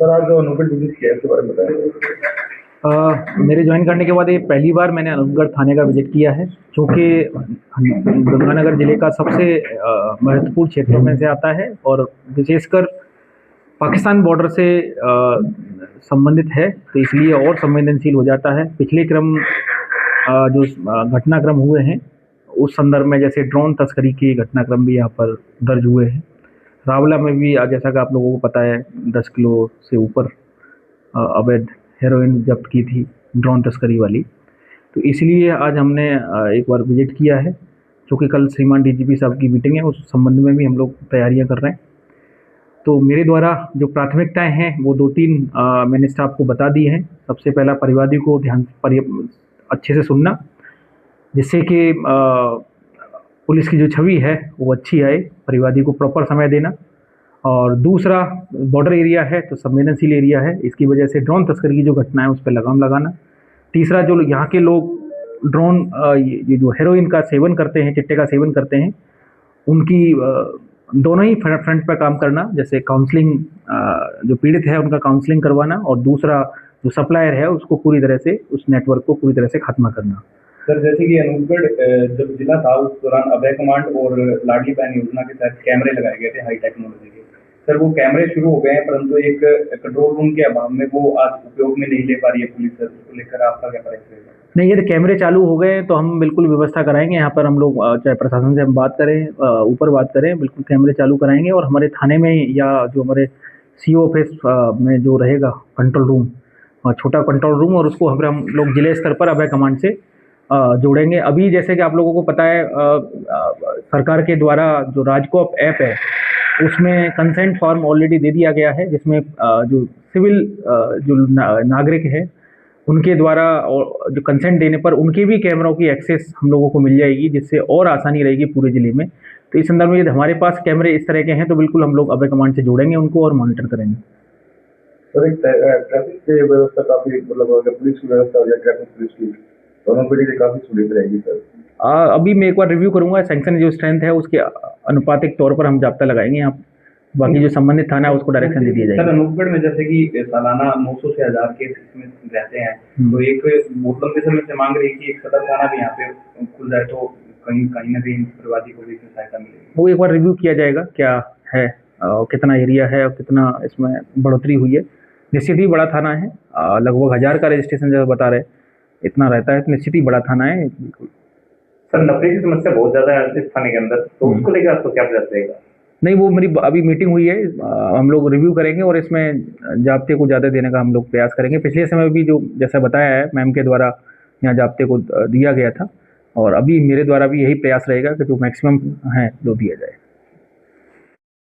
Sir आज जो Anupgarh visit किया है इसके बारे में बताएं। मेरे ज्वाइन करने के बाद ये पहली बार मैंने अनूपगढ़ थाने का विजिट किया है, क्योंकि गंगानगर ज़िले का सबसे महत्वपूर्ण क्षेत्रों में से आता है और विशेषकर पाकिस्तान बॉर्डर से संबंधित है, तो इसलिए और संवेदनशील हो जाता है। पिछले क्रम जो घटनाक्रम हुए हैं उस संदर्भ में, जैसे ड्रोन तस्करी के घटनाक्रम भी यहाँ पर दर्ज हुए हैं। रावला में भी जैसा कि आप लोगों को पता है 10 किलो से ऊपर अवैध हेरोइन जब्त की थी, ड्रोन तस्करी वाली। तो इसलिए आज हमने एक बार विजिट किया है, क्योंकि कल श्रीमान डीजीपी साहब की मीटिंग है, उस संबंध में भी हम लोग तैयारियां कर रहे हैं। तो मेरे द्वारा जो प्राथमिकताएं हैं वो 2-3 मैंने स्टाफ को बता दी हैं। सबसे पहला, परिवादी को अच्छे से सुनना, जिससे कि पुलिस की जो छवि है वो अच्छी आए, परिवादी को प्रॉपर समय देना। और दूसरा, बॉर्डर एरिया है तो संवेदनशील एरिया है, इसकी वजह से ड्रोन तस्करी की जो घटना है उस पर लगाम लगाना। तीसरा, जो यहाँ के लोग ड्रोन ये जो हेरोइन का सेवन करते हैं, चिट्टे का सेवन करते हैं, उनकी दोनों ही फ्रंट पर काम करना, जैसे काउंसलिंग, जो पीड़ित है उनका काउंसलिंग करवाना, और दूसरा जो सप्लायर है उसको पूरी तरह से, उस नेटवर्क को पूरी तरह से खत्म करना। सर जैसे कि अनूपगढ़ जब जिला था उस दौरान अभय कमांड और लाडली बहन योजना के तहत कैमरे लगाए गए थे हाई टेक्नोलॉजी के। सर वो कैमरे शुरू हो गए हैं, परंतु एक कंट्रोल रूम के अभाव में वो आज उपयोग में नहीं ले पा रही है पुलिस। सर उसको लेकर आपका क्या परिचय रहेगा? नहीं, ये कैमरे चालू हो गए हैं तो हम बिल्कुल व्यवस्था कराएंगे। यहाँ पर हम लोग चाहे प्रशासन से हम बात करें, ऊपर बात करें, बिल्कुल कैमरे चालू कराएंगे। और हमारे थाने में या जो हमारे सीओ ऑफिस में जो रहेगा कंट्रोल रूम, छोटा कंट्रोल रूम, और उसको हम लोग जिले स्तर पर अभय कमांड से जोड़ेंगे। अभी जैसे कि आप लोगों को पता है, सरकार के द्वारा जो राजकोप ऐप है उसमें कंसेंट फॉर्म ऑलरेडी दे दिया गया है, जिसमें जो सिविल जो नागरिक है उनके द्वारा और जो कंसेंट देने पर उनके भी कैमरों की एक्सेस हम लोगों को मिल जाएगी, जिससे और आसानी रहेगी पूरे ज़िले में। तो इस संदर्भ में यदि हमारे पास कैमरे इस तरह के हैं तो बिल्कुल हम लोग अभय कमांड से जोड़ेंगे उनको और मॉनिटर करेंगे। सर एक ट्रैफिक की व्यवस्था काफ़ी, मतलब अगर पुलिस की व्यवस्था हो जाए ट्रैफिक पुलिस की, तो अनूपगढ़ के लिए काफ़ी सुविधा रहेगी सर। अभी मैं एक बार रिव्यू करूंगा, सैंक्शन जो स्ट्रेंथ है उसके अनुपातिक तौर पर हम जाब्ता लगाएंगे। यहाँ बाकी जो संबंधित थाना है उसको डायरेक्शन दे दिया जाएगा। सर अनूपगढ़ में जैसे कि सालाना 900 से 1000 केस इसमें रहते हैं, तो एक बहुत लंबे समय से मांग रही कि एक सदर थाना भी यहाँ पे खुल जाए, तो कहीं ना कहीं प्रवासी को भी इसमें सहायता मिलेगी। वो एक बार रिव्यू किया जाएगा क्या है, कितना एरिया है और कितना इसमें बढ़ोतरी हुई है। निश्चित ही बड़ा थाना है, लगभग 1000 का रजिस्ट्रेशन जब बता रहे इतना रहता है, तो निश्चित ही बड़ा थाना है बिल्कुल। सर नफरे की समस्या बहुत ज्यादा है इस थाने के अंदर, तो उसको लेकर आपको क्या प्रयास रहेगा? नहीं, वो मेरी अभी मीटिंग हुई है, हम लोग रिव्यू करेंगे और इसमें जाब्ते को ज़्यादा देने का हम लोग प्रयास करेंगे। पिछले समय भी जो जैसा बताया है मैम के द्वारा, यहाँ जाब्ते को दिया गया था, और अभी मेरे द्वारा भी यही प्रयास रहेगा कि जो मैक्सिमम है जो दिया जाए।